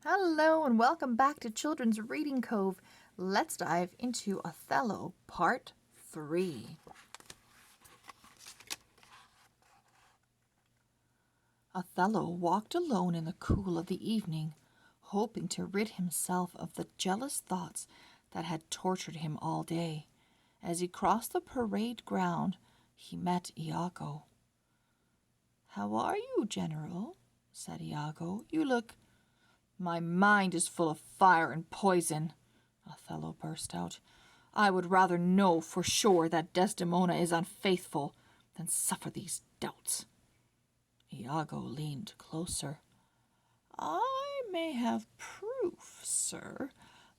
Hello and welcome back to Children's Reading Cove. Let's dive into Othello Part 3. Othello walked alone in the cool of the evening, hoping to rid himself of the jealous thoughts that had tortured him all day. As he crossed the parade ground, he met Iago. "How are you, General?" said Iago. "You look—" "My mind is full of fire and poison," Othello burst out. "I would rather know for sure that Desdemona is unfaithful than suffer these doubts." Iago leaned closer. "I may have proof, sir.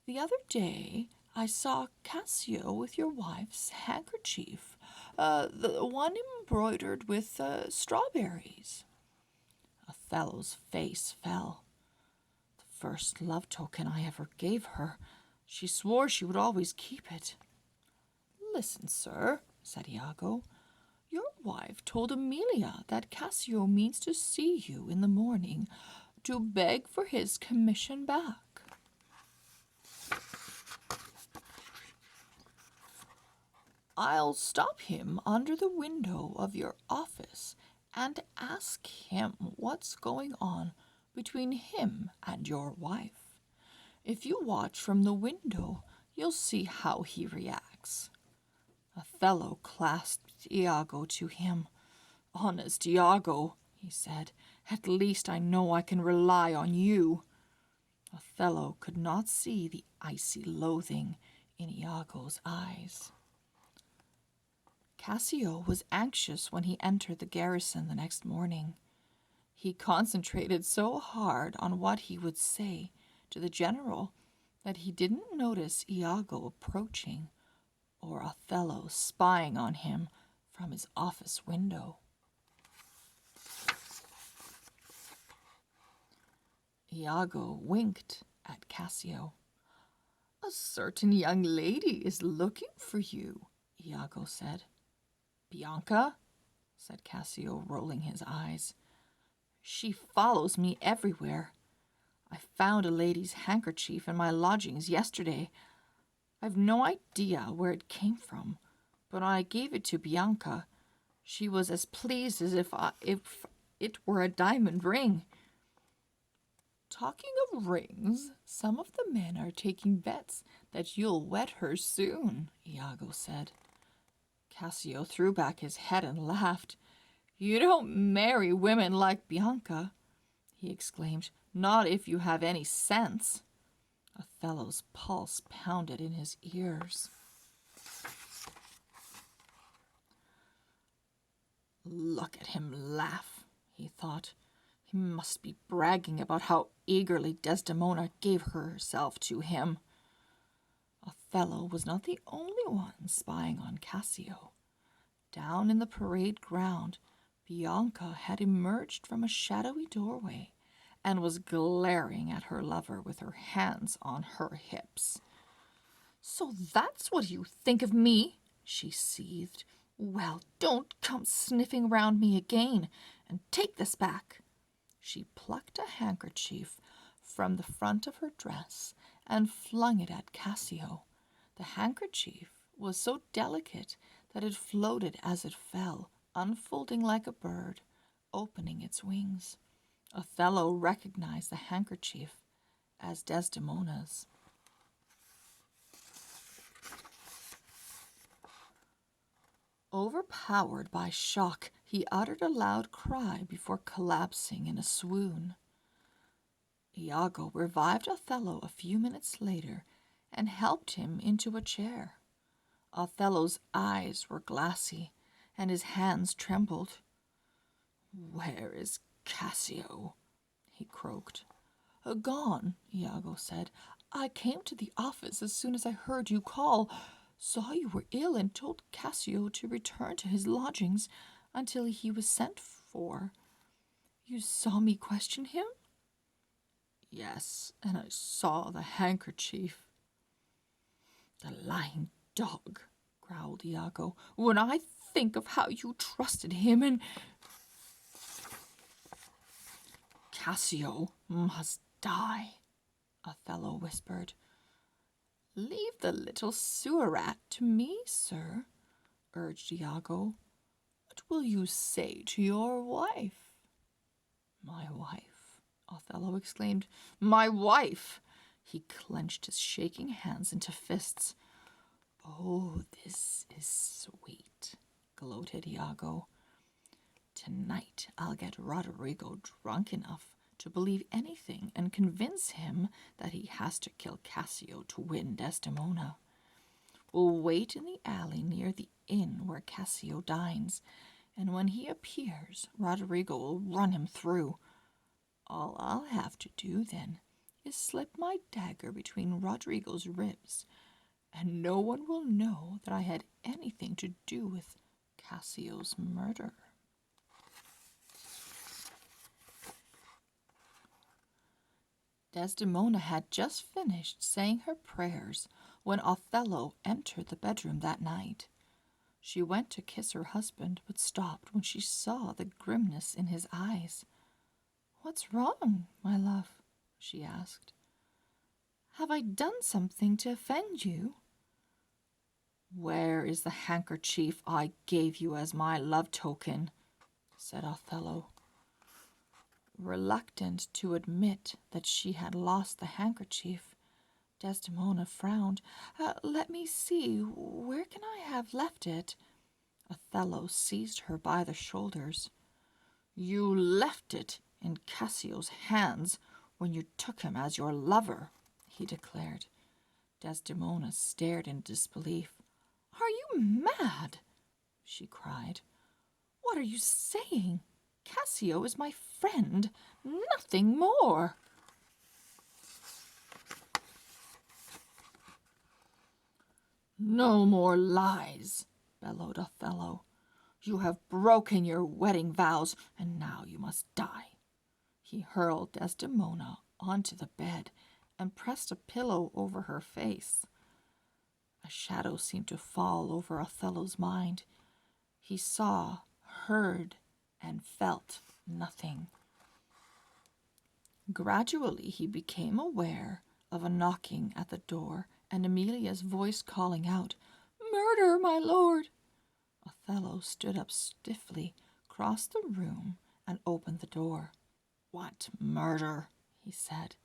The other day I saw Cassio with your wife's handkerchief, the one embroidered with strawberries." Othello's face fell. "First love token I ever gave her. She swore she would always keep it." "Listen, sir," said Iago. "Your wife told Amelia that Cassio means to see you in the morning to beg for his commission back." "I'll stop him under the window of your office and ask him what's going on between him and your wife. If you watch from the window, you'll see how he reacts." Othello clasped Iago to him. "Honest Iago," he said, "at least I know I can rely on you." Othello could not see the icy loathing in Iago's eyes. Cassio was anxious when he entered the garrison the next morning. He concentrated so hard on what he would say to the general that he didn't notice Iago approaching or Othello spying on him from his office window. Iago winked at Cassio. "A certain young lady is looking for you," Iago said. "Bianca?" said Cassio, rolling his eyes. "She follows me everywhere. I found a lady's handkerchief in my lodgings yesterday. I've no idea where it came from, but when I gave it to Bianca, she was as pleased as if it were a diamond ring." "Talking of rings, some of the men are taking bets that you'll wed her soon," Iago said. Cassio threw back his head and laughed. "You don't marry women like Bianca," he exclaimed, "not if you have any sense." Othello's pulse pounded in his ears. "Look at him laugh," he thought. "He must be bragging about how eagerly Desdemona gave herself to him." Othello was not the only one spying on Cassio. Down in the parade ground, Bianca had emerged from a shadowy doorway and was glaring at her lover with her hands on her hips. "So that's what you think of me," she seethed. "Well, don't come sniffing round me again, and take this back." She plucked a handkerchief from the front of her dress and flung it at Cassio. The handkerchief was so delicate that it floated as it fell, unfolding like a bird, opening its wings. Othello recognized the handkerchief as Desdemona's. Overpowered by shock, he uttered a loud cry before collapsing in a swoon. Iago revived Othello a few minutes later and helped him into a chair. Othello's eyes were glassy and his hands trembled. "Where is Cassio?" he croaked. "Gone," Iago said. "I came to the office as soon as I heard you call, saw you were ill, and told Cassio to return to his lodgings until he was sent for. You saw me question him?" "Yes, and I saw the handkerchief." "The lying dog," growled Iago. "When I think of how you trusted him and—" "Cassio must die," Othello whispered. Leave the little sewer rat to me, sir, urged Iago. What will you say to your wife? My wife, Othello exclaimed. My wife! He clenched his shaking hands into fists. Oh, this is sweet, gloated Iago. Tonight I'll get Roderigo drunk enough to believe anything and convince him that he has to kill Cassio to win Desdemona. We'll wait in the alley near the inn where Cassio dines, and when he appears, Roderigo will run him through. All I'll have to do then is slip my dagger between Roderigo's ribs, and no one will know that I had anything to do with Cassio's murder. Desdemona had just finished saying her prayers when Othello entered the bedroom that night. She went to kiss her husband, but stopped when she saw the grimness in his eyes. "What's wrong, my love?" she asked. "Have I done something to offend you?" "Where is the handkerchief I gave you as my love token?" said Othello. Reluctant to admit that she had lost the handkerchief, Desdemona frowned. Let me see, where can I have left it?" Othello seized her by the shoulders. "You left it in Cassio's hands when you took him as your lover," he declared. Desdemona stared in disbelief. "Are you mad?" she cried. "What are you saying? Cassio is my friend, nothing more." "No more lies," bellowed Othello. "You have broken your wedding vows, and now you must die." He hurled Desdemona onto the bed and pressed a pillow over her face. A shadow seemed to fall over Othello's mind. He saw, heard, and felt nothing. Gradually he became aware of a knocking at the door and Emilia's voice calling out, "Murder, my lord!" Othello stood up stiffly, crossed the room, and opened the door. "What murder?" he said.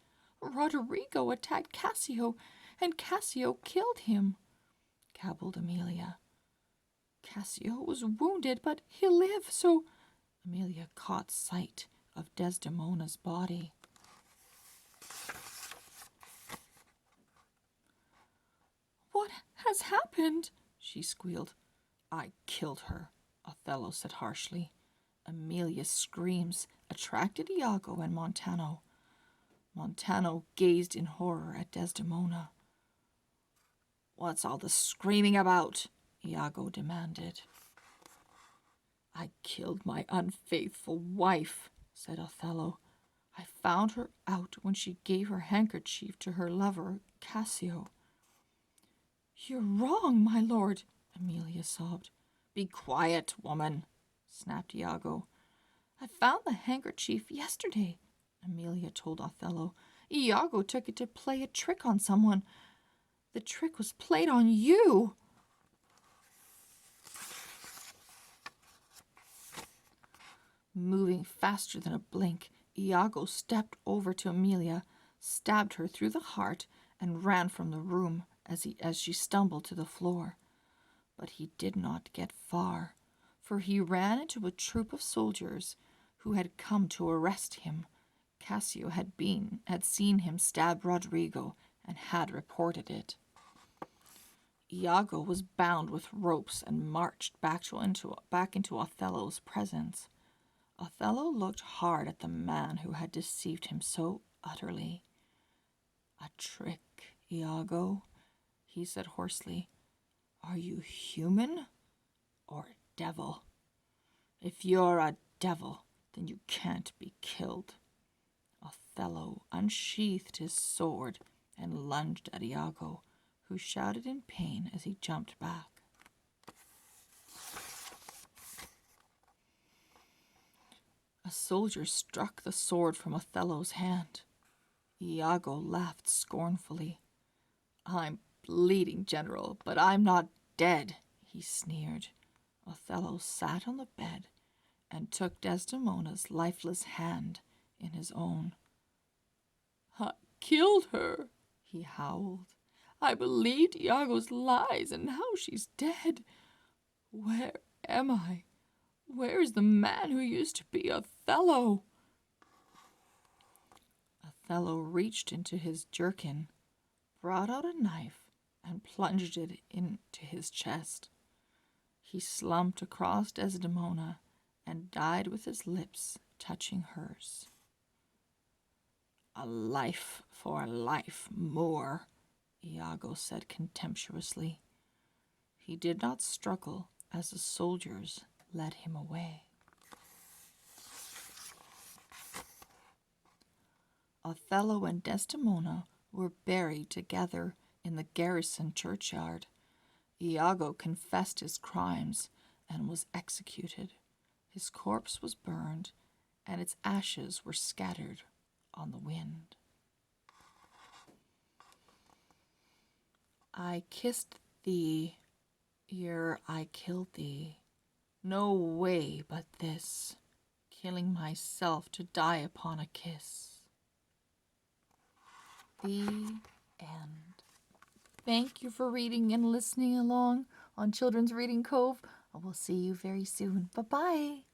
"Roderigo attacked Cassio, and Cassio killed him," gabbled Amelia. "Cassio was wounded, but he'll live, so—" Amelia caught sight of Desdemona's body. "What has happened?" she squealed. "I killed her," Othello said harshly. Amelia's screams attracted Iago and Montano. Montano gazed in horror at Desdemona. "What's all the screaming about?" Iago demanded. "I killed my unfaithful wife," said Othello. "I found her out when she gave her handkerchief to her lover, Cassio." "You're wrong, my lord," Amelia sobbed. "Be quiet, woman," snapped Iago. "I found the handkerchief yesterday," Amelia told Othello. "Iago took it to play a trick on someone. The trick was played on you." Moving faster than a blink, Iago stepped over to Amelia, stabbed her through the heart, and ran from the room as she stumbled to the floor. But he did not get far, for he ran into a troop of soldiers who had come to arrest him. Cassio had seen him stab Roderigo and had reported it. Iago was bound with ropes and marched back into Othello's presence. Othello looked hard at the man who had deceived him so utterly. "A trick, Iago," he said hoarsely. "Are you human or a devil? If you're a devil, then you can't be killed." Othello unsheathed his sword and lunged at Iago, who shouted in pain as he jumped back. A soldier struck the sword from Othello's hand. Iago laughed scornfully. I'm bleeding, General, but I'm not dead, he sneered. Othello sat on the bed and took Desdemona's lifeless hand in his own. I killed her, he howled. I believed Iago's lies, and now she's dead. Where am I? Where is the man who used to be Othello? Othello reached into his jerkin, brought out a knife, and plunged it into his chest. He slumped across Desdemona and died with his lips touching hers. A life for a life, Moor, Iago said contemptuously. He did not struggle as the soldiers led him away. Othello and Desdemona were buried together in the garrison churchyard. Iago confessed his crimes and was executed. His corpse was burned, and its ashes were scattered on the wind. I kissed thee ere I killed thee. No way but this, killing myself to die upon a kiss. The end. Thank you for reading and listening along on Children's Reading Cove. I will see you very soon. Bye-bye.